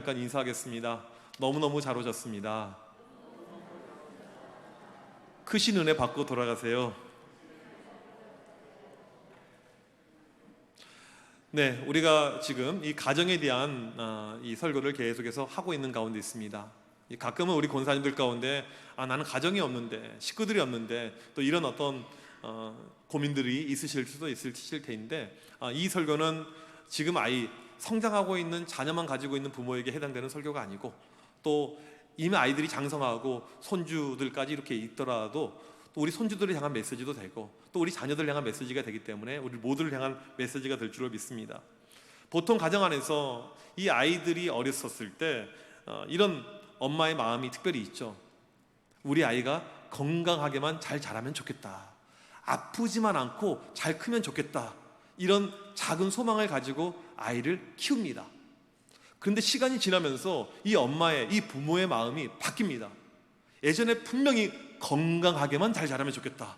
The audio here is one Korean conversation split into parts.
잠깐 인사하겠습니다. 너무너무 잘 오셨습니다. 크신 은혜 받고 돌아가세요. 네, 우리가 지금 이 가정에 대한 이 설교를 계속해서 하고 있는 가운데 있습니다. 가끔은 우리 권사님들 가운데 나는 가정이 없는데, 식구들이 없는데, 또 이런 어떤 고민들이 있으실 수도 있을 텐데, 이 설교는 지금 성장하고 있는 자녀만 가지고 있는 부모에게 해당되는 설교가 아니고, 또 이미 아이들이 장성하고 손주들까지 이렇게 있더라도 또 우리 손주들을 향한 메시지도 되고, 또 우리 자녀들을 향한 메시지가 되기 때문에 우리 모두를 향한 메시지가 될 줄로 믿습니다. 보통 가정 안에서 이 아이들이 어렸었을 때 이런 엄마의 마음이 특별히 있죠. 우리 아이가 건강하게만 잘 자라면 좋겠다, 아프지만 않고 잘 크면 좋겠다, 이런 작은 소망을 가지고 아이를 키웁니다. 그런데 시간이 지나면서 이 엄마의, 이 부모의 마음이 바뀝니다. 예전에 분명히 건강하게만 잘 자라면 좋겠다,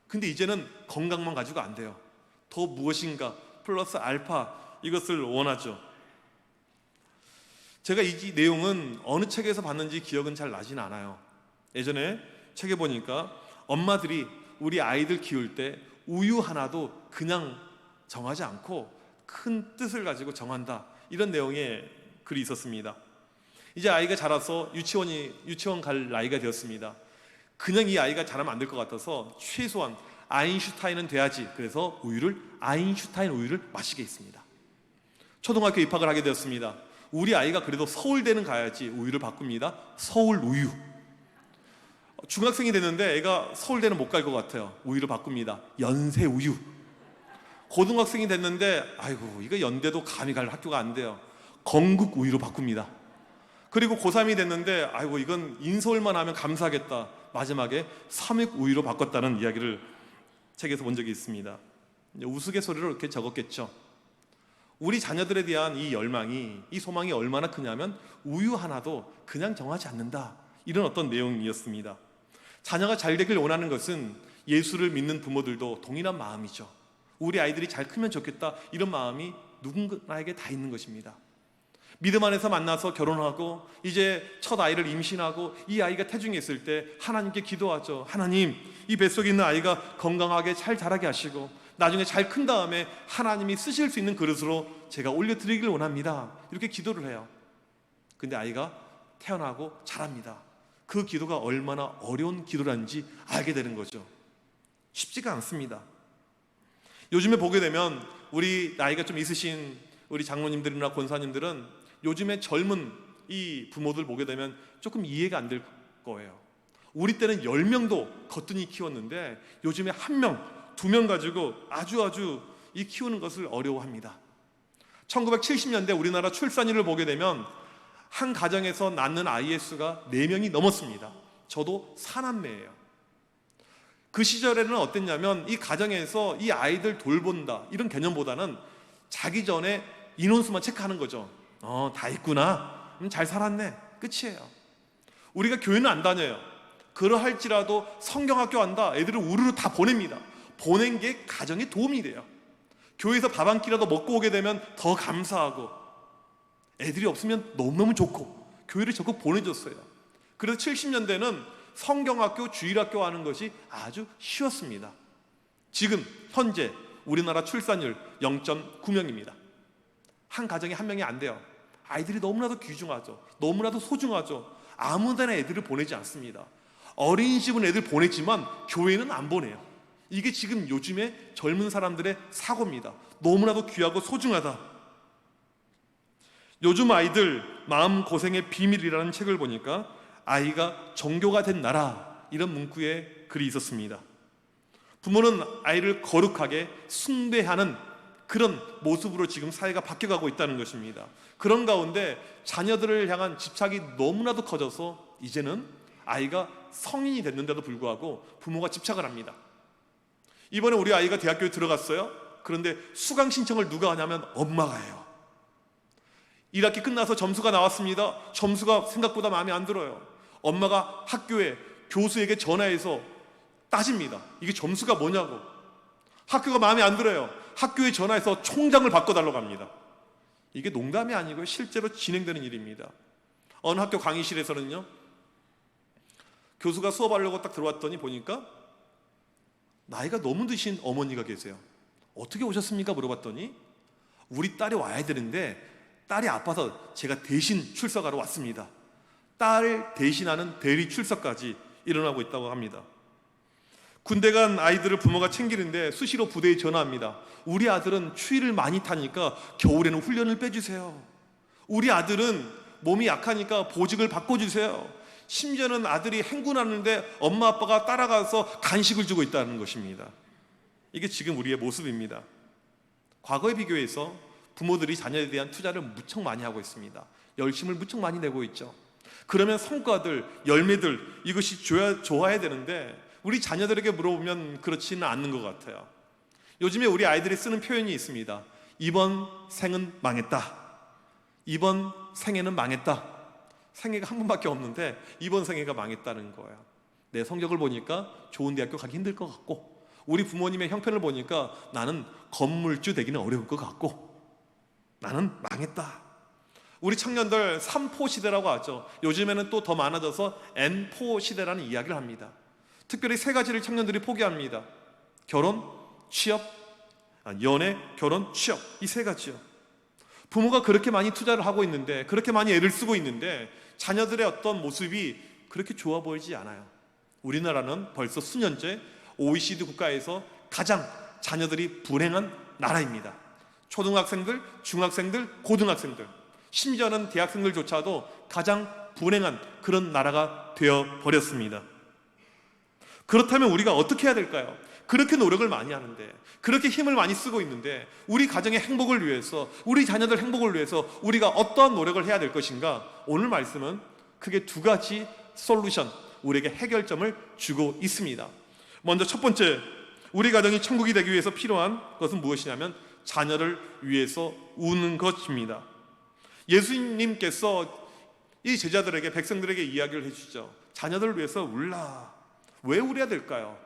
근데 이제는 건강만 가지고 안 돼요. 더 무엇인가 플러스 알파, 이것을 원하죠. 제가 이 내용은 어느 책에서 봤는지 기억은 잘 나진 않아요. 예전에 책에 보니까 엄마들이 우리 아이들 키울 때 우유 하나도 그냥 정하지 않고 큰 뜻을 가지고 정한다, 이런 내용의 글이 있었습니다. 이제 아이가 자라서 유치원 갈 나이가 되었습니다. 그냥 이 아이가 자라면 안 될 것 같아서 최소한 아인슈타인은 돼야지, 그래서 아인슈타인 우유를 마시게 했습니다. 초등학교 입학을 하게 되었습니다. 우리 아이가 그래도 서울대는 가야지, 우유를 바꿉니다. 서울 우유. 중학생이 됐는데 애가 서울대는 못 갈 것 같아요. 우유를 바꿉니다. 연세 우유. 고등학생이 됐는데 아이고, 이거 연대도 감히 갈 학교가 안 돼요. 건국 우유로 바꿉니다. 그리고 고3이 됐는데 아이고, 이건 인서울만 하면 감사하겠다, 마지막에 삼육 우유로 바꿨다는 이야기를 책에서 본 적이 있습니다. 우스갯소리로 이렇게 적었겠죠. 우리 자녀들에 대한 이 열망이, 이 소망이 얼마나 크냐면 우유 하나도 그냥 정하지 않는다, 이런 어떤 내용이었습니다. 자녀가 잘 되길 원하는 것은 예수를 믿는 부모들도 동일한 마음이죠. 우리 아이들이 잘 크면 좋겠다, 이런 마음이 누군가에게 다 있는 것입니다. 믿음 안에서 만나서 결혼하고 이제 첫 아이를 임신하고 이 아이가 태중에 있을 때 하나님께 기도하죠. 하나님, 이 뱃속에 있는 아이가 건강하게 잘 자라게 하시고 나중에 잘 큰 다음에 하나님이 쓰실 수 있는 그릇으로 제가 올려드리길 원합니다, 이렇게 기도를 해요. 근데 아이가 태어나고 자랍니다. 그 기도가 얼마나 어려운 기도라는지 알게 되는 거죠. 쉽지가 않습니다. 요즘에 보게 되면 우리 나이가 좀 있으신 우리 장로님들이나 권사님들은 요즘에 젊은 이 부모들 보게 되면 조금 이해가 안 될 거예요. 우리 때는 10명도 거뜬히 키웠는데 요즘에 1명, 2명 가지고 아주 이 키우는 것을 어려워합니다. 1970년대 우리나라 출산율을 보게 되면 한 가정에서 낳는 아이의 수가 4명이 넘었습니다. 저도 4남매예요. 그 시절에는 어땠냐면 이 가정에서 이 아이들 돌본다, 이런 개념보다는 자기 전에 인원수만 체크하는 거죠. 다 있구나, 잘 살았네, 끝이에요. 우리가 교회는 안 다녀요. 그러할지라도 성경학교 한다, 애들을 우르르 다 보냅니다. 보낸 게 가정에 도움이 돼요. 교회에서 밥 한 끼라도 먹고 오게 되면 더 감사하고, 애들이 없으면 너무너무 좋고, 교회를 적극 보내줬어요. 그래서 70년대는 성경학교, 주일학교 하는 것이 아주 쉬웠습니다. 지금 현재 우리나라 출산율 0.9명입니다. 한 가정에 1명이 안 돼요. 아이들이 너무나도 귀중하죠. 너무나도 소중하죠. 아무 데나 애들을 보내지 않습니다. 어린이집은 애들 보냈지만 교회는 안 보내요. 이게 지금 요즘에 젊은 사람들의 사고입니다. 너무나도 귀하고 소중하다. 요즘 아이들 마음고생의 비밀이라는 책을 보니까 아이가 정교가 된 나라, 이런 문구에 글이 있었습니다. 부모는 아이를 거룩하게 숭배하는 그런 모습으로 지금 사회가 바뀌어가고 있다는 것입니다. 그런 가운데 자녀들을 향한 집착이 너무나도 커져서 이제는 아이가 성인이 됐는데도 불구하고 부모가 집착을 합니다. 이번에 우리 아이가 대학교에 들어갔어요. 그런데 수강 신청을 누가 하냐면 엄마가 해요. 1학기 끝나서 점수가 나왔습니다. 점수가 생각보다 마음에 안 들어요. 엄마가 학교에 교수에게 전화해서 따집니다. 이게 점수가 뭐냐고. 학교가 마음에 안 들어요. 학교에 전화해서 총장을 바꿔달라고 합니다. 이게 농담이 아니고 실제로 진행되는 일입니다. 어느 학교 강의실에서는요, 교수가 수업하려고 딱 들어왔더니 보니까 나이가 너무 드신 어머니가 계세요. 어떻게 오셨습니까? 물어봤더니 우리 딸이 와야 되는데 딸이 아파서 제가 대신 출석하러 왔습니다. 딸 대신하는 대리 출석까지 일어나고 있다고 합니다. 군대 간 아이들을 부모가 챙기는데 수시로 부대에 전화합니다. 우리 아들은 추위를 많이 타니까 겨울에는 훈련을 빼주세요. 우리 아들은 몸이 약하니까 보직을 바꿔주세요. 심지어는 아들이 행군하는데 엄마 아빠가 따라가서 간식을 주고 있다는 것입니다. 이게 지금 우리의 모습입니다. 과거에 비교해서 부모들이 자녀에 대한 투자를 무척 많이 하고 있습니다. 열심을 무척 많이 내고 있죠. 그러면 성과들, 열매들 이것이 좋아야 되는데 우리 자녀들에게 물어보면 그렇지는 않는 것 같아요. 요즘에 우리 아이들이 쓰는 표현이 있습니다. 이번 생은 망했다. 이번 생애는 망했다. 생애가 한 번밖에 없는데 이번 생애가 망했다는 거예요. 내 성적을 보니까 좋은 대학교 가기 힘들 것 같고, 우리 부모님의 형편을 보니까 나는 건물주 되기는 어려울 것 같고, 나는 망했다. 우리 청년들 3포 시대라고 하죠. 요즘에는 또 더 많아져서 N포 시대라는 이야기를 합니다. 특별히 세 가지를 청년들이 포기합니다. 결혼, 취업, 연애, 결혼, 취업, 이 세 가지요. 부모가 그렇게 많이 투자를 하고 있는데, 그렇게 많이 애를 쓰고 있는데 자녀들의 어떤 모습이 그렇게 좋아 보이지 않아요. 우리나라는 벌써 수년째 OECD 국가에서 가장 자녀들이 불행한 나라입니다. 초등학생들, 중학생들, 고등학생들, 심지어는 대학생들조차도 가장 불행한 그런 나라가 되어버렸습니다. 그렇다면 우리가 어떻게 해야 될까요? 그렇게 노력을 많이 하는데, 그렇게 힘을 많이 쓰고 있는데, 우리 가정의 행복을 위해서, 우리 자녀들 행복을 위해서 우리가 어떠한 노력을 해야 될 것인가? 오늘 말씀은 크게 두 가지 솔루션, 우리에게 해결점을 주고 있습니다. 먼저 첫 번째, 우리 가정이 천국이 되기 위해서 필요한 것은 무엇이냐면 자녀를 위해서 우는 것입니다. 예수님께서 이 제자들에게, 백성들에게 이야기를 해주시죠. 자녀들을 위해서 울라. 왜 울어야 될까요?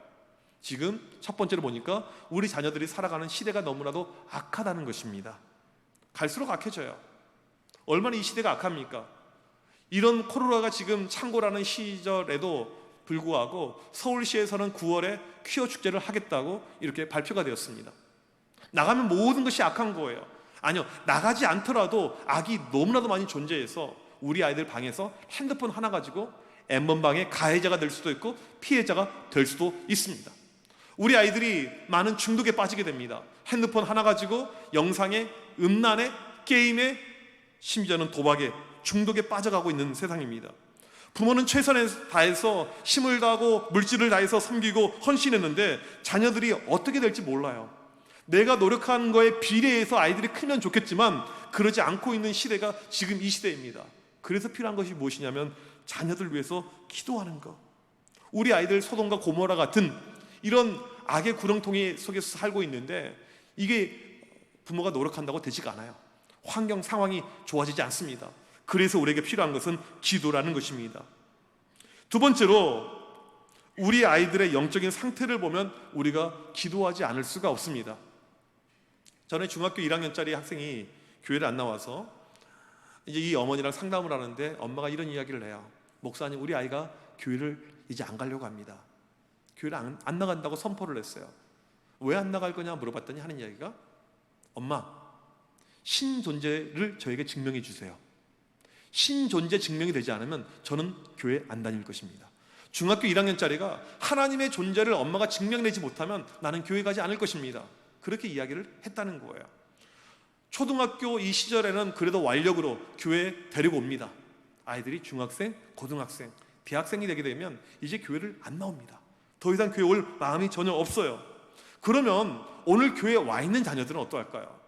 지금 첫 번째로 보니까 우리 자녀들이 살아가는 시대가 너무나도 악하다는 것입니다. 갈수록 악해져요. 얼마나 이 시대가 악합니까? 이런 코로나가 지금 창궐하는 시절에도 불구하고 서울시에서는 9월에 퀴어 축제를 하겠다고 이렇게 발표가 되었습니다. 나가면 모든 것이 악한 거예요. 아니요, 나가지 않더라도 악이 너무나도 많이 존재해서 우리 아이들 방에서 핸드폰 하나 가지고 N번방의 가해자가 될 수도 있고 피해자가 될 수도 있습니다. 우리 아이들이 많은 중독에 빠지게 됩니다. 핸드폰 하나 가지고 영상에, 음란에, 게임에, 심지어는 도박에, 중독에 빠져가고 있는 세상입니다. 부모는 최선을 다해서 힘을 다하고 물질을 다해서 섬기고 헌신했는데 자녀들이 어떻게 될지 몰라요. 내가 노력하는 거에 비례해서 아이들이 크면 좋겠지만 그러지 않고 있는 시대가 지금 이 시대입니다. 그래서 필요한 것이 무엇이냐면 자녀들 위해서 기도하는 것. 우리 아이들 소돔과 고모라 같은 이런 악의 구렁텅이 속에서 살고 있는데 이게 부모가 노력한다고 되지가 않아요. 환경 상황이 좋아지지 않습니다. 그래서 우리에게 필요한 것은 기도라는 것입니다. 두 번째로 우리 아이들의 영적인 상태를 보면 우리가 기도하지 않을 수가 없습니다. 전에 중학교 1학년짜리 학생이 교회를 안 나와서 이제 이 어머니랑 상담을 하는데 엄마가 이런 이야기를 해요. 목사님, 우리 아이가 교회를 이제 안 가려고 합니다. 교회를 안 나간다고 선포를 했어요. 왜 안 나갈 거냐 물어봤더니 하는 이야기가, 엄마, 신 존재를 저에게 증명해 주세요. 신 존재 증명이 되지 않으면 저는 교회 안 다닐 것입니다. 중학교 1학년짜리가 하나님의 존재를 엄마가 증명내지 못하면 나는 교회 가지 않을 것입니다. 그렇게 이야기를 했다는 거예요. 초등학교 이 시절에는 그래도 완력으로 교회에 데리고 옵니다. 아이들이 중학생, 고등학생, 대학생이 되게 되면 이제 교회를 안 나옵니다. 더 이상 교회 올 마음이 전혀 없어요. 그러면 오늘 교회에 와 있는 자녀들은 어떠할까요?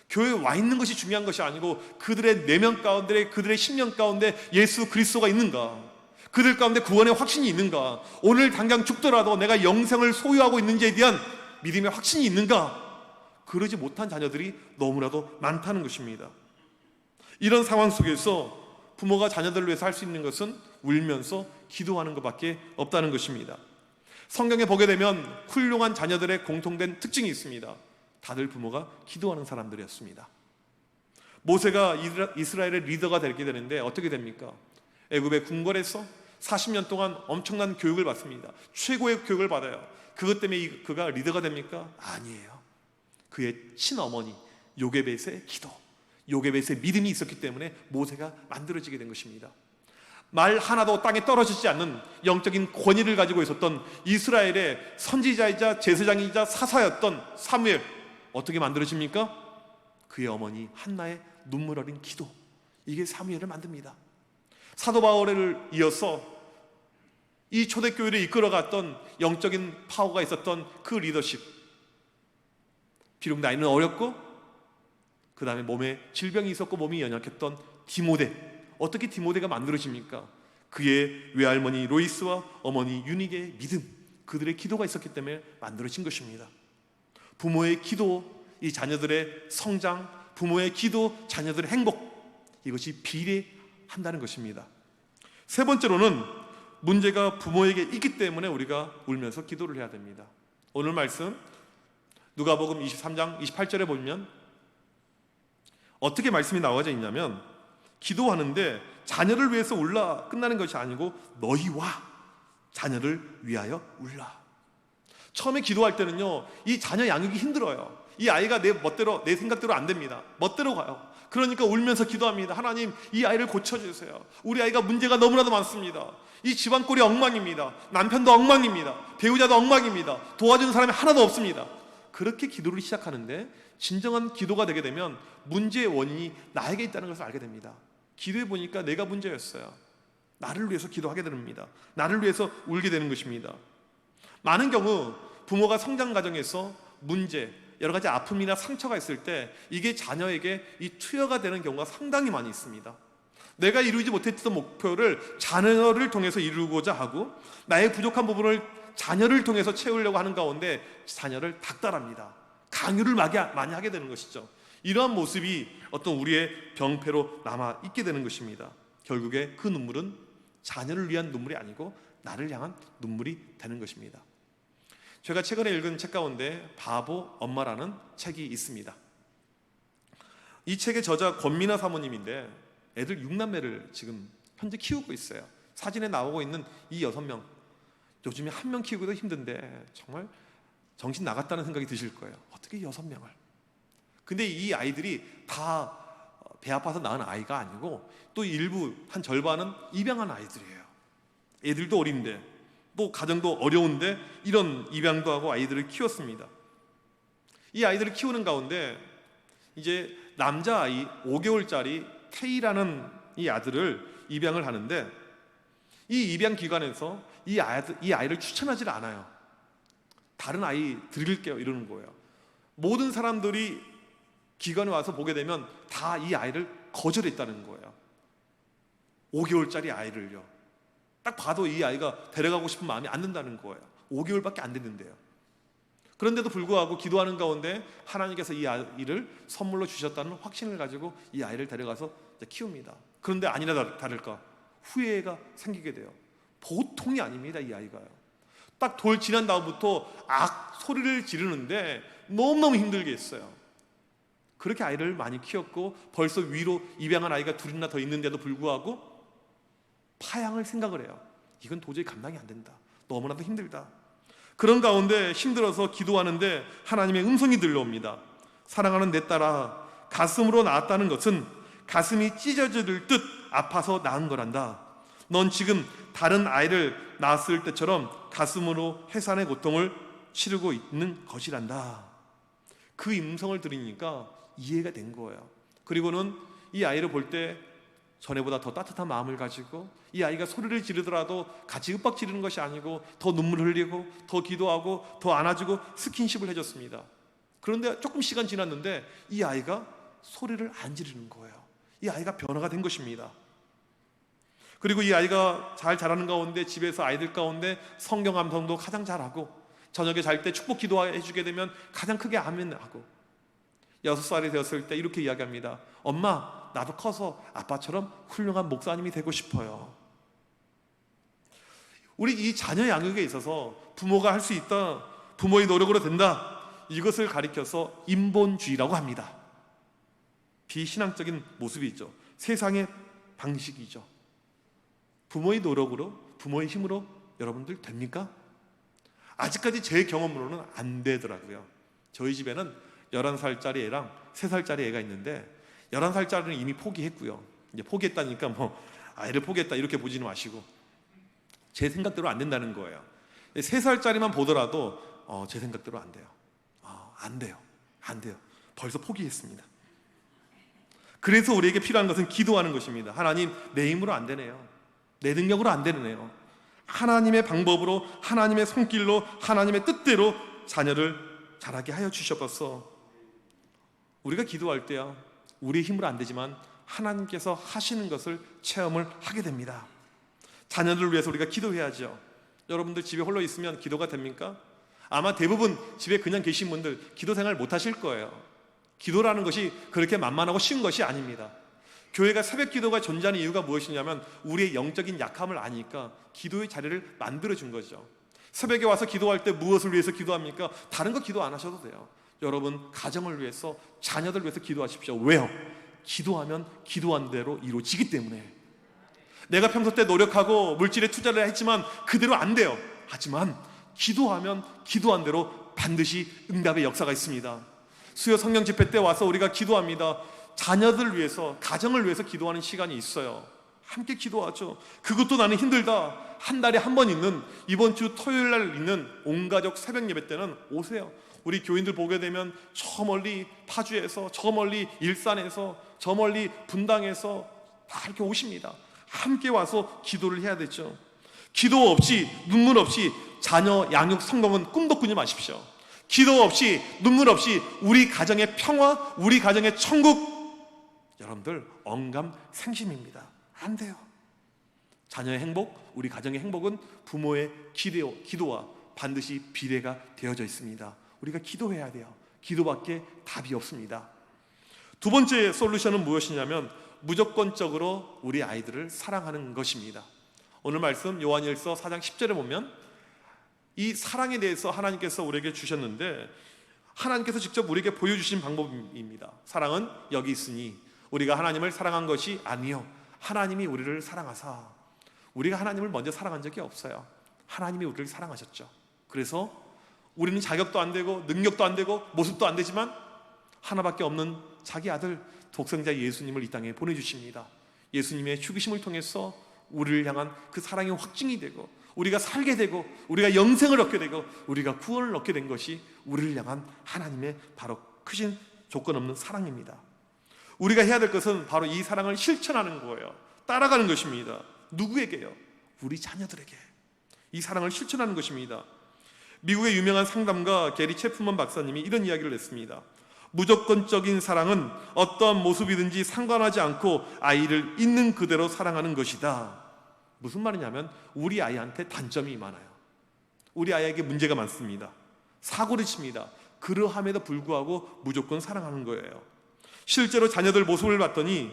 교회에 와 있는 것이 중요한 것이 아니고 그들의 내면 가운데, 그들의 심령 가운데 예수 그리스도가 있는가? 그들 가운데 구원의 확신이 있는가? 오늘 당장 죽더라도 내가 영생을 소유하고 있는지에 대한 믿음의 확신이 있는가? 그러지 못한 자녀들이 너무나도 많다는 것입니다. 이런 상황 속에서 부모가 자녀들을 위해서 할 수 있는 것은 울면서 기도하는 것밖에 없다는 것입니다. 성경에 보게 되면 훌륭한 자녀들의 공통된 특징이 있습니다. 다들 부모가 기도하는 사람들이었습니다. 모세가 이스라엘의 리더가 되게 되는데 어떻게 됩니까? 애굽의 궁궐에서 40년 동안 엄청난 교육을 받습니다. 최고의 교육을 받아요. 그것 때문에 그가 리더가 됩니까? 아니에요. 그의 친어머니 요게벳의 기도, 요게벳의 믿음이 있었기 때문에 모세가 만들어지게 된 것입니다. 말 하나도 땅에 떨어지지 않는 영적인 권위를 가지고 있었던 이스라엘의 선지자이자 제사장이자 사사였던 사무엘, 어떻게 만들어집니까? 그의 어머니 한나의 눈물 어린 기도, 이게 사무엘을 만듭니다. 사도 바울을 이어서 이 초대교회를 이끌어갔던 영적인 파워가 있었던 그 리더십, 비록 나이는 어렸고 그 다음에 몸에 질병이 있었고 몸이 연약했던 디모데, 어떻게 디모데가 만들어집니까? 그의 외할머니 로이스와 어머니 유닉의 믿음, 그들의 기도가 있었기 때문에 만들어진 것입니다. 부모의 기도, 이 자녀들의 성장, 부모의 기도, 자녀들의 행복, 이것이 비례한다는 것입니다. 세 번째로는 문제가 부모에게 있기 때문에 우리가 울면서 기도를 해야 됩니다. 오늘 말씀 누가복음 23장 28절에 보면 어떻게 말씀이 나와져 있냐면, 기도하는데 자녀를 위해서 울라 끝나는 것이 아니고 너희와 자녀를 위하여 울라. 처음에 기도할 때는요, 이 자녀 양육이 힘들어요. 이 아이가 내 멋대로, 내 생각대로 안 됩니다. 멋대로 가요. 그러니까 울면서 기도합니다. 하나님, 이 아이를 고쳐주세요. 우리 아이가 문제가 너무나도 많습니다. 이 집안 꼴이 엉망입니다. 남편도 엉망입니다. 배우자도 엉망입니다. 도와주는 사람이 하나도 없습니다. 그렇게 기도를 시작하는데, 진정한 기도가 되게 되면 문제의 원인이 나에게 있다는 것을 알게 됩니다. 기도해 보니까 내가 문제였어요. 나를 위해서 기도하게 됩니다. 나를 위해서 울게 되는 것입니다. 많은 경우 부모가 성장 과정에서 문제, 여러 가지 아픔이나 상처가 있을 때 이게 자녀에게 이 투여가 되는 경우가 상당히 많이 있습니다. 내가 이루지 못했던 목표를 자녀를 통해서 이루고자 하고, 나의 부족한 부분을 자녀를 통해서 채우려고 하는 가운데 자녀를 닥달합니다. 강요를 많이 하게 되는 것이죠. 이러한 모습이 어떤 우리의 병폐로 남아 있게 되는 것입니다. 결국에 그 눈물은 자녀를 위한 눈물이 아니고 나를 향한 눈물이 되는 것입니다. 제가 최근에 읽은 책 가운데 바보 엄마라는 책이 있습니다. 이 책의 저자 권미나 사모님인데 애들 6남매를 지금 현재 키우고 있어요. 사진에 나오고 있는 이 6명, 요즘에 한 명 키우기도 힘든데 정말 정신 나갔다는 생각이 드실 거예요. 어떻게 6명을? 근데 이 아이들이 다 배 아파서 낳은 아이가 아니고 또 일부 한 절반은 입양한 아이들이에요. 애들도 어린데 또 가정도 어려운데 이런 입양도 하고 아이들을 키웠습니다. 이 아이들을 키우는 가운데 이제 남자아이 5개월짜리 태희라는 이 아들을 입양을 하는데, 이 입양 기관에서 이 아이를 추천하지 않아요. 다른 아이 드릴게요 이러는 거예요. 모든 사람들이 기관에 와서 보게 되면 다 이 아이를 거절했다는 거예요. 5개월짜리 아이를요. 딱 봐도 이 아이가 데려가고 싶은 마음이 안 든다는 거예요. 5개월밖에 안 됐는데요. 그런데도 불구하고 기도하는 가운데 하나님께서 이 아이를 선물로 주셨다는 확신을 가지고 이 아이를 데려가서 키웁니다. 그런데 아니나 다를까 후회가 생기게 돼요. 보통이 아닙니다. 이 아이가요. 딱 돌 지난 다음부터 소리를 지르는데 너무너무 힘들게 했어요. 그렇게 아이를 많이 키웠고 벌써 위로 입양한 아이가 2이나 더 있는데도 불구하고 파양을 생각을 해요. 이건 도저히 감당이 안 된다. 너무나도 힘들다. 그런 가운데 힘들어서 기도하는데 하나님의 음성이 들려옵니다. 사랑하는 내 딸아, 가슴으로 낳았다는 것은 가슴이 찢어질 듯 아파서 낳은 거란다. 넌 지금 다른 아이를 낳았을 때처럼 가슴으로 해산의 고통을 치르고 있는 것이란다. 그 음성을 들으니까 이해가 된 거예요. 그리고는 이 아이를 볼 때 전에보다 더 따뜻한 마음을 가지고, 이 아이가 소리를 지르더라도 같이 윽박 지르는 것이 아니고 더 눈물 흘리고 더 기도하고 더 안아주고 스킨십을 해줬습니다. 그런데 조금 시간 지났는데 이 아이가 소리를 안 지르는 거예요. 이 아이가 변화가 된 것입니다. 그리고 이 아이가 잘 자라는 가운데 집에서 아이들 가운데 성경 암송도 가장 잘하고, 저녁에 잘 때 축복 기도해주게 되면 가장 크게 아멘하고, 6살이 되었을 때 이렇게 이야기합니다. 엄마, 나도 커서 아빠처럼 훌륭한 목사님이 되고 싶어요. 우리 이 자녀 양육에 있어서 부모가 할 수 있다, 부모의 노력으로 된다, 이것을 가리켜서 인본주의라고 합니다. 비신앙적인 모습이죠. 세상의 방식이죠. 부모의 노력으로, 부모의 힘으로 여러분들 됩니까? 아직까지 제 경험으로는 안 되더라고요. 저희 집에는 11살짜리 애랑 3살짜리 애가 있는데 11살짜리는 이미 포기했고요. 이제 포기했다니까 뭐 아이를 포기했다 이렇게 보지는 마시고 제 생각대로 안 된다는 거예요. 3살짜리만 보더라도 제 생각대로 안 돼요. 안 돼요. 벌써 포기했습니다. 그래서 우리에게 필요한 것은 기도하는 것입니다. 하나님, 내 힘으로 안 되네요. 내 능력으로 안 되네요. 하나님의 방법으로, 하나님의 손길로, 하나님의 뜻대로 자녀를 자라게 하여 주셔서 우리가 기도할 때요, 우리의 힘으로 안 되지만 하나님께서 하시는 것을 체험을 하게 됩니다. 자녀들을 위해서 우리가 기도해야죠. 여러분들 집에 홀로 있으면 기도가 됩니까? 아마 대부분 집에 그냥 계신 분들 기도 생활 못 하실 거예요. 기도라는 것이 그렇게 만만하고 쉬운 것이 아닙니다. 교회가 새벽 기도가 존재하는 이유가 무엇이냐면 우리의 영적인 약함을 아니까 기도의 자리를 만들어준 거죠. 새벽에 와서 기도할 때 무엇을 위해서 기도합니까? 다른 거 기도 안 하셔도 돼요. 여러분 가정을 위해서, 자녀들 위해서 기도하십시오. 왜요? 기도하면 기도한 대로 이루어지기 때문에. 내가 평소 때 노력하고 물질에 투자를 했지만 그대로 안 돼요. 하지만 기도하면 기도한 대로 반드시 응답의 역사가 있습니다. 수요 성령 집회 때 와서 우리가 기도합니다. 자녀들 위해서, 가정을 위해서 기도하는 시간이 있어요. 함께 기도하죠. 그것도 나는 힘들다. 한 달에 한 번 있는, 이번 주 토요일 날 있는 온가족 새벽 예배 때는 오세요. 우리 교인들 보게 되면 저 멀리 파주에서, 저 멀리 일산에서, 저 멀리 분당에서 다 이렇게 오십니다. 함께 와서 기도를 해야 되죠. 기도 없이, 눈물 없이 자녀 양육 성공은 꿈도 꾸지 마십시오. 기도 없이, 눈물 없이 우리 가정의 평화, 우리 가정의 천국, 여러분들 언감생심입니다. 안 돼요. 자녀의 행복, 우리 가정의 행복은 부모의 기도와 반드시 비례가 되어져 있습니다. 우리가 기도해야 돼요. 기도밖에 답이 없습니다. 두 번째 솔루션은 무엇이냐면 무조건적으로 우리 아이들을 사랑하는 것입니다. 오늘 말씀 요한일서 4장 10절에 보면 이 사랑에 대해서 하나님께서 우리에게 주셨는데 하나님께서 직접 우리에게 보여주신 방법입니다. 사랑은 여기 있으니 우리가 하나님을 사랑한 것이 아니요 하나님이 우리를 사랑하사. 우리가 하나님을 먼저 사랑한 적이 없어요. 하나님이 우리를 사랑하셨죠. 그래서 우리는 자격도 안 되고 능력도 안 되고 모습도 안 되지만 하나밖에 없는 자기 아들 독생자 예수님을 이 땅에 보내주십니다. 예수님의 죽으심을 통해서 우리를 향한 그 사랑의 확증이 되고 우리가 살게 되고 우리가 영생을 얻게 되고 우리가 구원을 얻게 된 것이 우리를 향한 하나님의 바로 크신 조건 없는 사랑입니다. 우리가 해야 될 것은 바로 이 사랑을 실천하는 거예요. 따라가는 것입니다. 누구에게요? 우리 자녀들에게 이 사랑을 실천하는 것입니다. 미국의 유명한 상담가 게리 체프먼 박사님이 이런 이야기를 했습니다. 무조건적인 사랑은 어떠한 모습이든지 상관하지 않고 아이를 있는 그대로 사랑하는 것이다. 무슨 말이냐면 우리 아이한테 단점이 많아요. 우리 아이에게 문제가 많습니다. 사고를 칩니다. 그러함에도 불구하고 무조건 사랑하는 거예요. 실제로 자녀들 모습을 봤더니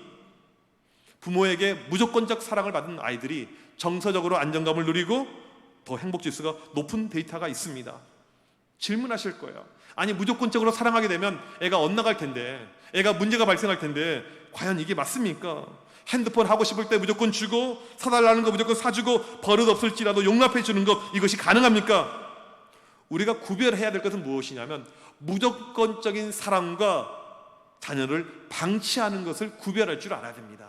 부모에게 무조건적 사랑을 받은 아이들이 정서적으로 안정감을 누리고 더 행복지수가 높은 데이터가 있습니다. 질문하실 거예요. 아니 무조건적으로 사랑하게 되면 애가 엇나갈 텐데, 애가 문제가 발생할 텐데 과연 이게 맞습니까? 핸드폰 하고 싶을 때 무조건 주고 사달라는 거 무조건 사주고 버릇 없을지라도 용납해 주는 것, 이것이 가능합니까? 우리가 구별해야 될 것은 무엇이냐면 무조건적인 사랑과 자녀를 방치하는 것을 구별할 줄 알아야 됩니다.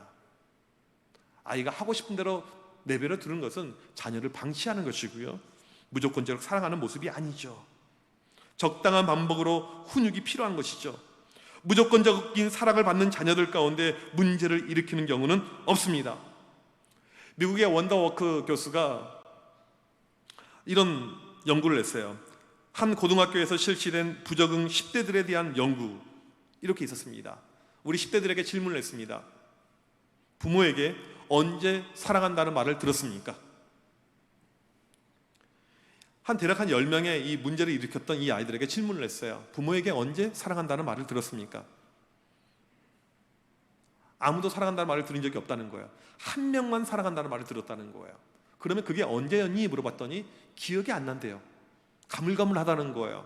아이가 하고 싶은 대로 내버려 두는 것은 자녀를 방치하는 것이고요, 무조건적으로 사랑하는 모습이 아니죠. 적당한 반복으로 훈육이 필요한 것이죠. 무조건적인 사랑을 받는 자녀들 가운데 문제를 일으키는 경우는 없습니다. 미국의 원더워크 교수가 이런 연구를 했어요. 한 고등학교에서 실시된 부적응 10대들에 대한 연구, 이렇게 있었습니다. 우리 10대들에게 질문을 했습니다. 부모에게 언제 사랑한다는 말을 들었습니까? 대략 한 10명의 이 문제를 일으켰던 이 아이들에게 질문을 했어요. 부모에게 언제 사랑한다는 말을 들었습니까? 아무도 사랑한다는 말을 들은 적이 없다는 거예요. 한 명만 사랑한다는 말을 들었다는 거예요. 그러면 그게 언제였니? 물어봤더니 기억이 안 난대요. 가물가물하다는 거예요.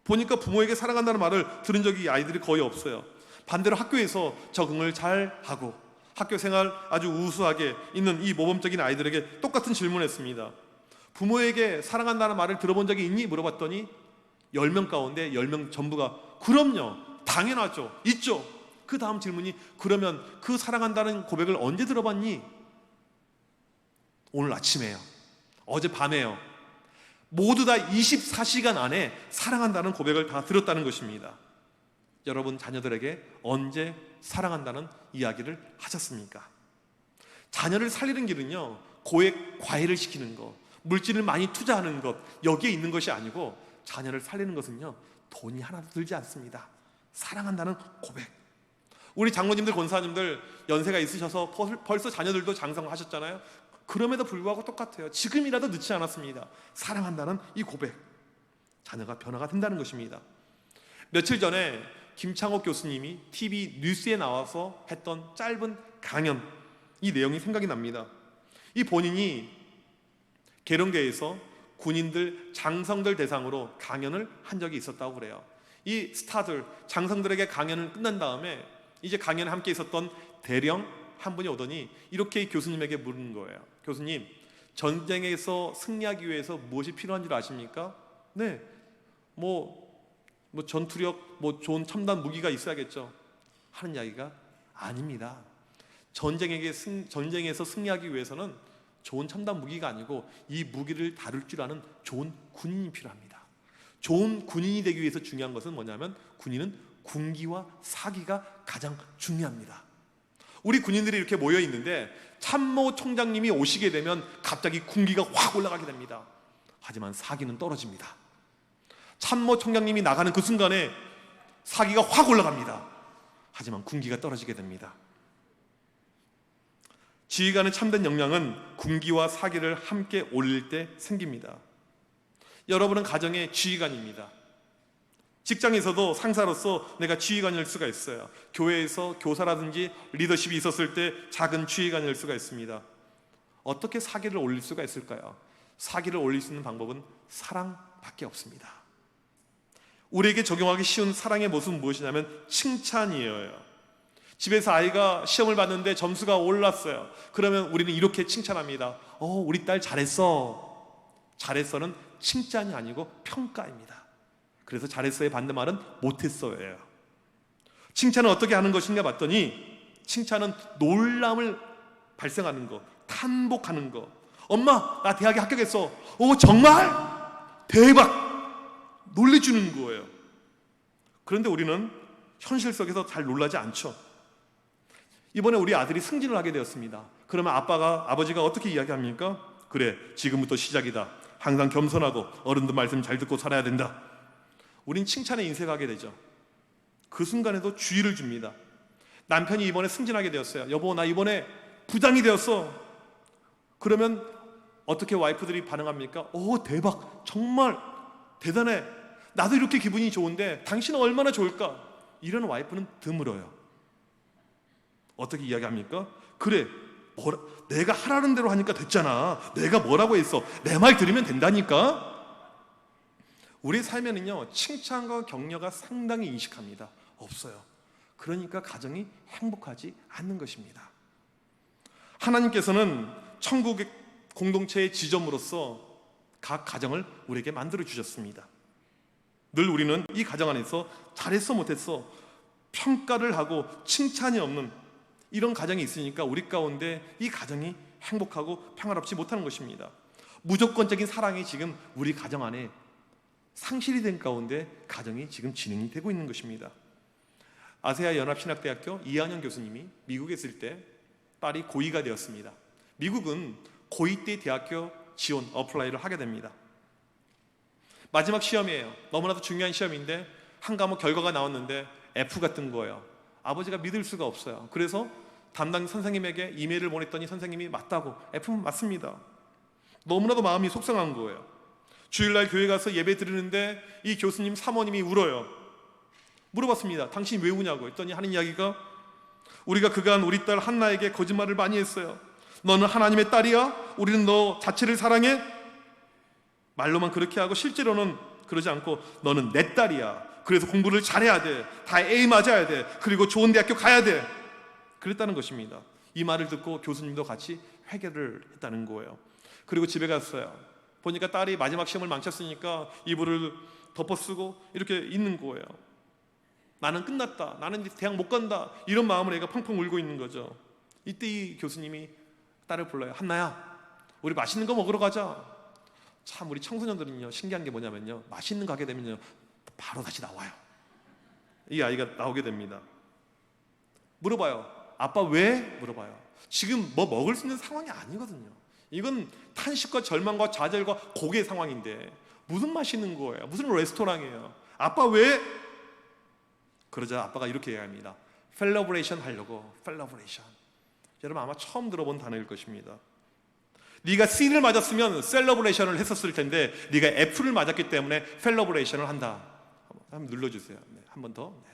보니까 부모에게 사랑한다는 말을 들은 적이 아이들이 거의 없어요. 반대로 학교에서 적응을 잘 하고 학교 생활 아주 우수하게 있는 이 모범적인 아이들에게 똑같은 질문을 했습니다. 부모에게 사랑한다는 말을 들어본 적이 있니? 물어봤더니 10명 가운데 10명 전부가 그럼요, 당연하죠, 있죠. 그 다음 질문이 그러면 그 사랑한다는 고백을 언제 들어봤니? 오늘 아침에요, 어젯밤에요. 모두 다 24시간 안에 사랑한다는 고백을 다 들었다는 것입니다. 여러분 자녀들에게 언제 사랑한다는 이야기를 하셨습니까? 자녀를 살리는 길은요, 고액 과외를 시키는 것, 물질을 많이 투자하는 것, 여기에 있는 것이 아니고 자녀를 살리는 것은요, 돈이 하나도 들지 않습니다. 사랑한다는 고백. 우리 장로님들, 권사님들 연세가 있으셔서 벌써 자녀들도 장성하셨잖아요. 그럼에도 불구하고 똑같아요. 지금이라도 늦지 않았습니다. 사랑한다는 이 고백, 자녀가 변화가 된다는 것입니다. 며칠 전에 김창옥 교수님이 TV 뉴스에 나와서 했던 짧은 강연, 이 내용이 생각이 납니다. 이 본인이 계룡대에서 군인들, 장성들 대상으로 강연을 한 적이 있었다고 그래요. 이 스타들, 장성들에게 강연을 끝난 다음에 이제 강연에 함께 있었던 대령 한 분이 오더니 이렇게 교수님에게 물은 거예요. 교수님, 전쟁에서 승리하기 위해서 무엇이 필요한 줄 아십니까? 네, 뭐 전투력, 좋은 첨단 무기가 있어야겠죠. 하는 이야기가 아닙니다. 전쟁에서 승리하기 위해서는 좋은 첨단 무기가 아니고 이 무기를 다룰 줄 아는 좋은 군인이 필요합니다. 좋은 군인이 되기 위해서 중요한 것은 뭐냐면 군인은 군기와 사기가 가장 중요합니다. 우리 군인들이 이렇게 모여 있는데 참모 총장님이 오시게 되면 갑자기 군기가 확 올라가게 됩니다. 하지만 사기는 떨어집니다. 참모 총장님이 나가는 그 순간에 사기가 확 올라갑니다. 하지만 군기가 떨어지게 됩니다. 지휘관의 참된 역량은 군기와 사기를 함께 올릴 때 생깁니다. 여러분은 가정의 지휘관입니다. 직장에서도 상사로서 내가 지휘관일 수가 있어요. 교회에서 교사라든지 리더십이 있었을 때 작은 지휘관일 수가 있습니다. 어떻게 사기를 올릴 수가 있을까요? 사기를 올릴 수 있는 방법은 사랑밖에 없습니다. 우리에게 적용하기 쉬운 사랑의 모습은 무엇이냐면 칭찬이에요. 집에서 아이가 시험을 봤는데 점수가 올랐어요. 그러면 우리는 이렇게 칭찬합니다. 우리 딸 잘했어. 잘했어는 칭찬이 아니고 평가입니다. 그래서 잘했어의 반대말은 못했어예요. 칭찬은 어떻게 하는 것인가 봤더니 칭찬은 놀람을 발생하는 것, 탄복하는 것. 엄마, 나 대학에 합격했어. 정말? 대박! 놀래주는 거예요. 그런데 우리는 현실 속에서 잘 놀라지 않죠. 이번에 우리 아들이 승진을 하게 되었습니다. 그러면 아버지가 어떻게 이야기합니까? 그래, 지금부터 시작이다. 항상 겸손하고 어른들 말씀 잘 듣고 살아야 된다. 우린 칭찬에 인색하게 되죠. 그 순간에도 주의를 줍니다. 남편이 이번에 승진하게 되었어요. 여보, 나 이번에 부장이 되었어. 그러면 어떻게 와이프들이 반응합니까? 대박, 정말 대단해. 나도 이렇게 기분이 좋은데 당신은 얼마나 좋을까? 이런 와이프는 드물어요. 어떻게 이야기합니까? 그래, 내가 하라는 대로 하니까 됐잖아. 내가 뭐라고 했어? 내 말 들으면 된다니까. 우리 삶에는요, 칭찬과 격려가 상당히 인식합니다. 없어요. 그러니까 가정이 행복하지 않는 것입니다. 하나님께서는 천국의 공동체의 지점으로서 각 가정을 우리에게 만들어 주셨습니다. 늘 우리는 이 가정 안에서 잘했어 못했어 평가를 하고 칭찬이 없는 이런 가정이 있으니까 우리 가운데 이 가정이 행복하고 평화롭지 못하는 것입니다. 무조건적인 사랑이 지금 우리 가정 안에 상실이 된 가운데 가정이 지금 진행이 되고 있는 것입니다. 아세아 연합신학대학교 이한영 교수님이 미국에 있을 때 딸이 고2가 되었습니다. 미국은 고2 때 대학교 지원 어플라이를 하게 됩니다. 마지막 시험이에요. 너무나도 중요한 시험인데 한 과목 결과가 나왔는데 F가 뜬 거예요. 아버지가 믿을 수가 없어요. 그래서 담당 선생님에게 이메일을 보냈더니 선생님이 맞다고, F는 맞습니다. 너무나도 마음이 속상한 거예요. 주일날 교회 가서 예배 드리는데 이 교수님 사모님이 울어요. 물어봤습니다. 당신 왜 우냐고 했더니 하는 이야기가, 우리가 그간 우리 딸 한나에게 거짓말을 많이 했어요. 너는 하나님의 딸이야? 우리는 너 자체를 사랑해? 말로만 그렇게 하고 실제로는 그러지 않고 너는 내 딸이야. 그래서 공부를 잘해야 돼. 다 A 맞아야 돼. 그리고 좋은 대학교 가야 돼. 그랬다는 것입니다. 이 말을 듣고 교수님도 같이 회개를 했다는 거예요. 그리고 집에 갔어요. 보니까 딸이 마지막 시험을 망쳤으니까 이불을 덮어쓰고 이렇게 있는 거예요. 나는 끝났다. 나는 이제 대학 못 간다. 이런 마음으로 애가 펑펑 울고 있는 거죠. 이때 이 교수님이 딸을 불러요. 한나야, 우리 맛있는 거 먹으러 가자. 참 우리 청소년들은요, 신기한 게 뭐냐면요, 맛있는 거 하게 되면요 바로 다시 나와요. 이 아이가 나오게 됩니다. 물어봐요. 아빠 왜? 물어봐요. 지금 뭐 먹을 수 있는 상황이 아니거든요. 이건 탄식과 절망과 좌절과 고개의 상황인데 무슨 맛있는 거예요? 무슨 레스토랑이에요? 아빠 왜? 그러자 아빠가 이렇게 얘기합니다. 셀러브레이션 하려고. 셀러브레이션. 여러분 아마 처음 들어본 단어일 것입니다. 네가 C를 맞았으면 셀러브레이션을 했었을 텐데 네가 F를 맞았기 때문에 셀러브레이션을 한다. 한번 눌러주세요. 네, 한 번 더. 네.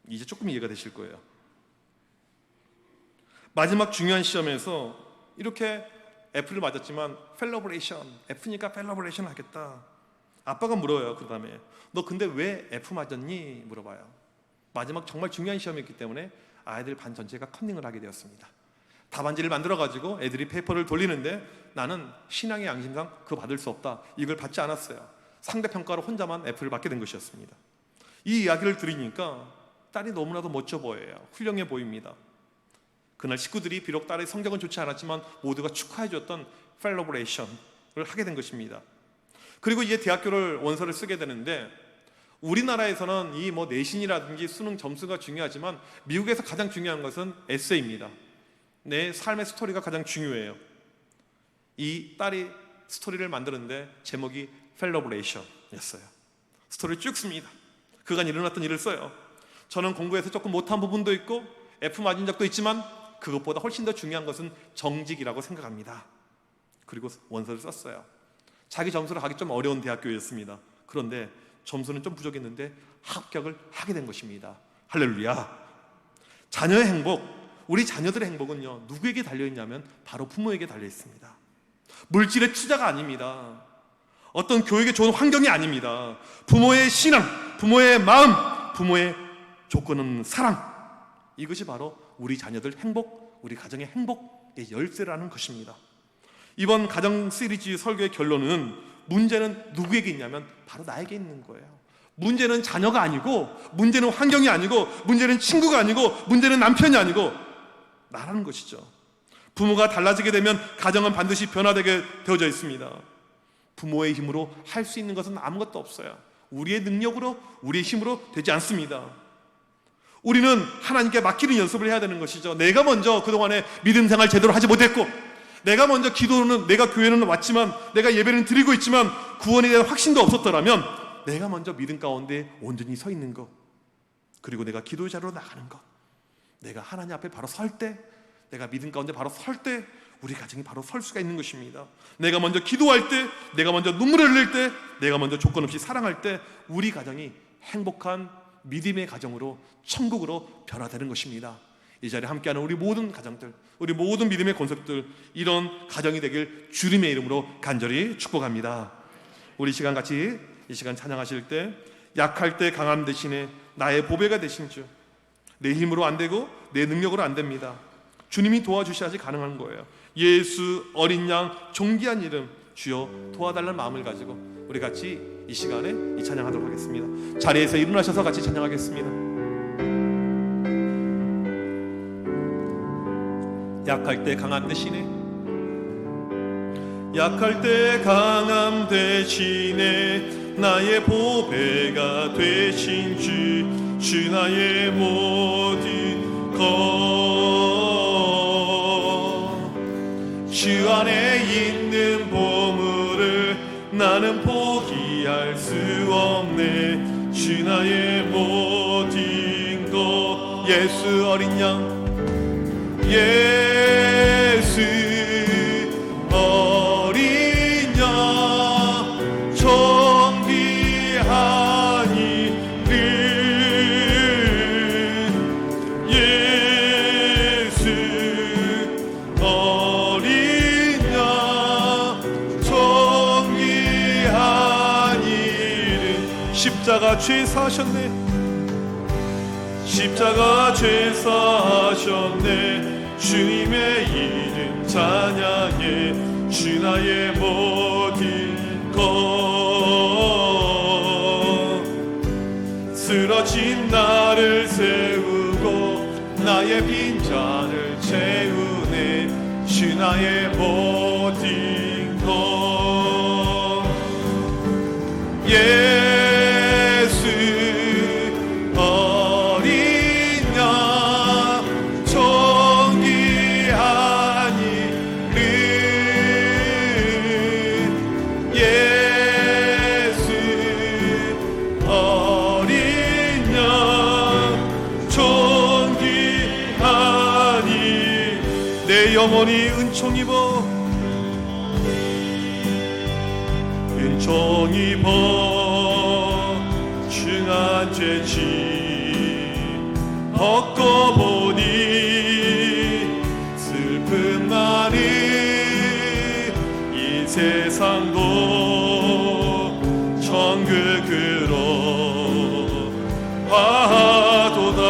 이제 조금 이해가 되실 거예요. 마지막 중요한 시험에서 이렇게 F를 맞았지만 셀러브레이션, F니까 셀러브레이션 하겠다. 아빠가 물어요. 그 다음에 너 근데 왜 F 맞았니? 물어봐요. 마지막 정말 중요한 시험이었기 때문에 아이들 반 전체가 컨닝을 하게 되었습니다. 답안지를 만들어가지고 애들이 페이퍼를 돌리는데 나는 신앙의 양심상 그거 받을 수 없다. 이걸 받지 않았어요. 상대평가로 혼자만 F를 받게 된 것이었습니다. 이 이야기를 들으니까 딸이 너무나도 멋져 보여요. 훌륭해 보입니다. 그날 식구들이 비록 딸의 성적은 좋지 않았지만 모두가 축하해줬던 셀러브레이션을 하게 된 것입니다. 그리고 이제 대학교를 원서를 쓰게 되는데 우리나라에서는 이 뭐 내신이라든지 수능 점수가 중요하지만 미국에서 가장 중요한 것은 에세이입니다. 내 삶의 스토리가 가장 중요해요. 이 딸이 스토리를 만드는데 제목이 셀러브레이션이었어요. 스토리를 쭉 씁니다. 그간 일어났던 일을 써요. 저는 공부에서 조금 못한 부분도 있고 F 맞은 적도 있지만 그것보다 훨씬 더 중요한 것은 정직이라고 생각합니다. 그리고 원서를 썼어요. 자기 점수로 가기 좀 어려운 대학교였습니다. 그런데 점수는 좀 부족했는데 합격을 하게 된 것입니다. 할렐루야. 자녀의 행복, 우리 자녀들의 행복은요 누구에게 달려있냐면 바로 부모에게 달려있습니다. 물질의 투자가 아닙니다. 어떤 교육의 좋은 환경이 아닙니다. 부모의 신앙, 부모의 마음, 부모의 조건은 사랑, 이것이 바로 우리 자녀들 행복, 우리 가정의 행복의 열쇠라는 것입니다. 이번 가정 시리즈 설교의 결론은 문제는 누구에게 있냐면 바로 나에게 있는 거예요. 문제는 자녀가 아니고, 문제는 환경이 아니고, 문제는 친구가 아니고, 문제는 남편이 아니고 나라는 것이죠. 부모가 달라지게 되면 가정은 반드시 변화되게 되어져 있습니다. 부모의 힘으로 할 수 있는 것은 아무것도 없어요. 우리의 능력으로, 우리의 힘으로 되지 않습니다. 우리는 하나님께 맡기는 연습을 해야 되는 것이죠. 내가 먼저 그동안에 믿음 생활 제대로 하지 못했고, 내가 먼저 기도는, 내가 교회는 왔지만, 내가 예배는 드리고 있지만 구원에 대한 확신도 없었더라면 내가 먼저 믿음 가운데 온전히 서 있는 것, 그리고 내가 기도의 자리로 나가는 것, 내가 하나님 앞에 바로 설 때, 내가 믿음 가운데 바로 설 때 우리 가정이 바로 설 수가 있는 것입니다. 내가 먼저 기도할 때, 내가 먼저 눈물을 흘릴 때, 내가 먼저 조건 없이 사랑할 때 우리 가정이 행복한 믿음의 가정으로, 천국으로 변화되는 것입니다. 이 자리에 함께하는 우리 모든 가정들, 우리 모든 믿음의 권속들, 이런 가정이 되길 주님의 이름으로 간절히 축복합니다. 우리 시간 같이 이 시간 찬양하실 때 약할 때 강함 대신에 나의 보배가 되신 주, 내 힘으로 안 되고 내 능력으로 안 됩니다. 주님이 도와주셔야지 가능한 거예요. 예수 어린 양 존귀한 이름 주여 도와달라는 마음을 가지고 우리 같이 이 시간에 이 찬양하도록 하겠습니다. 자리에서 일어나셔서 같이 찬양하겠습니다. 약할 때 강함 대신에, 약할 때 강함 대신에 나의 보배가 되신 주 나의 모든 것, 주 안에 있는 보물을 나는 포기할 수 없네. 주 나의 모든 것, 예수 어린 양, 예수 어린 양 존귀한 이름, 예수 어린 양 존귀한 이름, 십자가 죄 사하셨네. 십자가 죄 사하셨네. 주님의 이름 찬양해. 주 나의 모든 것. 쓰러진 나를 세우고 나의 빈잔을 채우네. 주 나의 모든 것. 예수 어린 양 존귀한 이름. 예수 어린 양 존귀한 이름. 내 영혼이 은총 입어 은총 입어 중한 죄짐 벗고 보니 슬픔 많은 이 세상도 천국으로 화도다.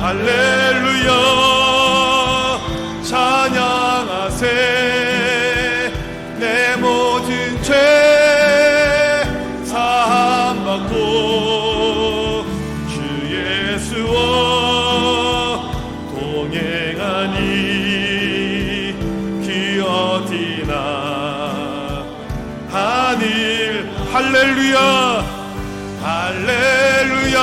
할렐루야 찬양하세. 내 모든 죄 사함받고 주 예수와 동행하니 기어디나 하늘. 할렐루야 할렐루야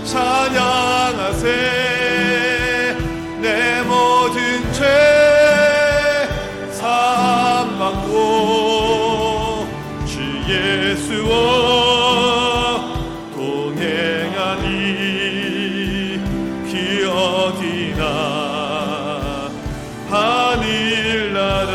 찬양하세. 내 모든 죄 사함받고 주 예수와 동행하니 기어디나 하늘나라.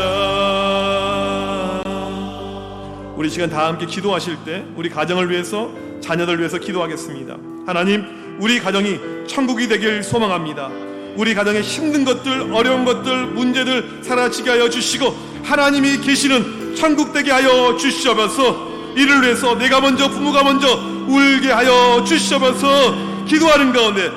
우리 시간 다 함께 기도하실 때 우리 가정을 위해서, 자녀들 위해서 기도하겠습니다. 하나님, 우리 가정이 천국이 되길 소망합니다. 우리 가정에 힘든 것들, 어려운 것들, 문제들 사라지게 하여 주시고 하나님이 계시는 천국 되게 하여 주시옵소서. 이를 위해서 내가 먼저, 부모가 먼저 울게 하여 주시옵소서. 기도하는 가운데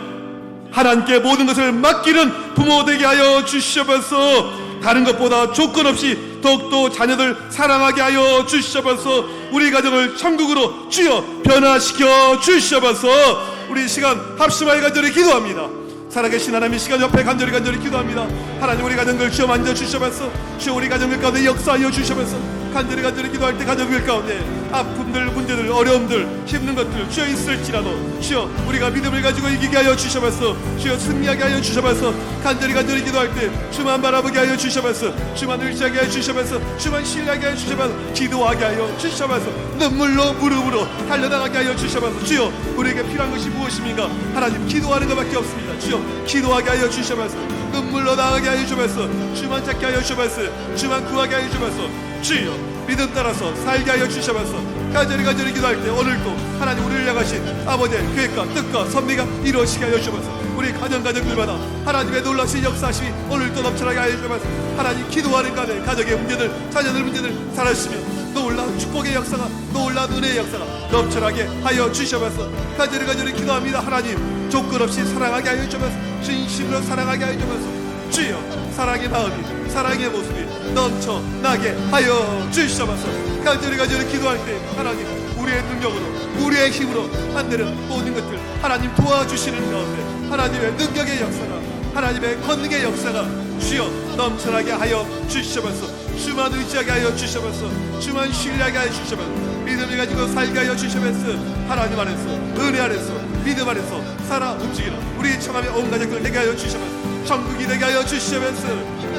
하나님께 모든 것을 맡기는 부모 되게 하여 주시옵소서. 다른 것보다 조건 없이 더욱더 자녀들 사랑하게 하여 주시옵소서. 우리 가정을 천국으로 주여 변화시켜 주시옵소서. 우리 시간 합심하여 간절히 기도합니다. 살아계신 하나님, 이 시간 옆에 간절히 기도합니다. 하나님, 우리 가정을 주여 만져주셔서 주여 우리 가정을 가운데 역사하여 주셔서 간절히 기도할 때 가정을 가운데 아픔들, 문제들, 어려움들, 힘든 것들 주여 있을지라도 주여 우리가 믿음을 가지고 이기게 하여 주셔서 주여 승리하게 하여 주셔서 간절히 기도할 때 주만 바라보게 하여 주셔서 주만 의지하게 하여 주셔서 주만 신뢰하게 하여 주셔서 기도하게 하여 주셔서 눈물로 무릎으로 달려나가게 하여 주셔서 주여 우리에게 필요한 것이 무엇입니까? 하나님, 기도하는 것밖에 없습니다. 주여 기도하게 하여 주셔서 눈물로 나가게 하여 주셔서 주만 찾게 하여 주셔서 주만 구하게 하여 주셔서 주여 믿음 따라서 살게 하여 주셔서 간절히 기도할 때 오늘도 하나님 우리를 향하신 아버지의 계획과 뜻과 섭리가 이루어지게 하여 주셔서 우리 가정들마다 하나님의 놀라신 역사심이 오늘도 넘쳐나게 하여 주셔서 하나님, 기도하는 가운데 가정의 문제들, 자녀들 문제들 사라지시며 놀라운 축복의 역사가, 놀라운 은혜의 역사가 넘쳐나게 하여 주셔서 간절히 기도합니다. 하나님, 조건 없이 사랑하게 하여 주셔서 진심으로 사랑하게 하여 주셔서 주여 사랑의 마음이, 사랑의 모습이 넘쳐나게 하여 주시옵소서. 간절히 기도할 때 하나님, 우리의 능력으로, 우리의 힘으로 안 되는 모든 것들 하나님 도와주시는 가운데 하나님의 능력의 역사가, 하나님의 권능의 역사가 주여 넘쳐나게 하여 주시옵소서. 주만 의지하게 하여 주시옵소서. 주만 신뢰하게 하여 주시옵소서. 믿음을 가지고 살게 하여 주시옵소서. 하나님 안에서, 은혜 안에서, 믿음 안에서 살아 움직이는 우리 청함의 온 가족들 되게 하여 주시옵소서. 천국이 되게 하여 주시옵소서.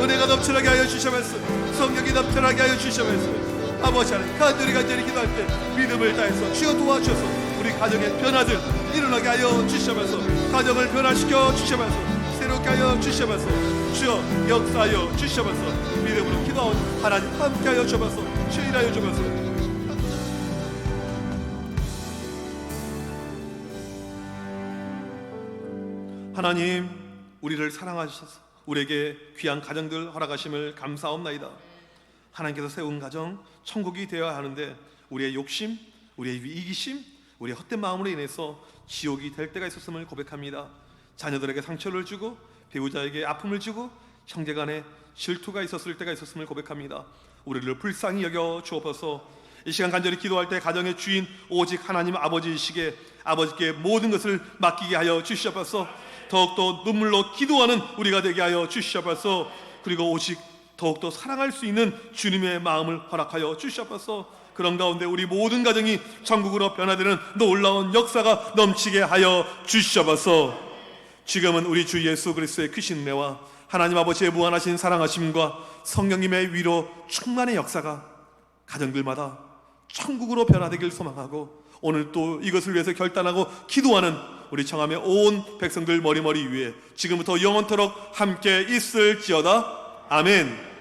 은혜가 넘쳐나게 하여 주시옵소서. 성령이 넘쳐나게 하여 주시옵소서. 아버지 하나님, 간절히 기도할 때 믿음을 다해서 주여 도와주셔서 우리 가정의 변화들 일어나게 하여 주시옵소서. 가정을 변화시켜 주시옵소서. 새롭게 하여 주시옵소서. 주여 역사하여 주시옵소서. 믿음으로 기도하온 하나님 함께 하여 주옵소서. 주인하여 주옵소서. 하나님, 우리를 사랑하셔서 우리에게 귀한 가정들 허락하심을 감사옵나이다. 하나님께서 세운 가정 천국이 되어야 하는데 우리의 욕심, 우리의 이기심, 우리의 헛된 마음으로 인해서 지옥이 될 때가 있었음을 고백합니다. 자녀들에게 상처를 주고 배우자에게 아픔을 주고 형제간에 질투가 있었을 때가 있었음을 고백합니다. 우리를 불쌍히 여겨 주옵소서. 이 시간 간절히 기도할 때 가정의 주인 오직 하나님 아버지이시기에 아버지께 모든 것을 맡기게 하여 주시옵소서. 더욱더 눈물로 기도하는 우리가 되게 하여 주시옵소서. 그리고 오직 더욱더 사랑할 수 있는 주님의 마음을 허락하여 주시옵소서. 그런 가운데 우리 모든 가정이 천국으로 변화되는 놀라운 역사가 넘치게 하여 주시옵소서. 지금은 우리 주 예수 그리스도의 크신 은혜와 하나님 아버지의 무한하신 사랑하심과 성령님의 위로 충만의 역사가 가정들마다 천국으로 변화되길 소망하고, 오늘 또 이것을 위해서 결단하고 기도하는 우리 청함의 온 백성들 머리머리 위에 지금부터 영원토록 함께 있을지어다. 아멘.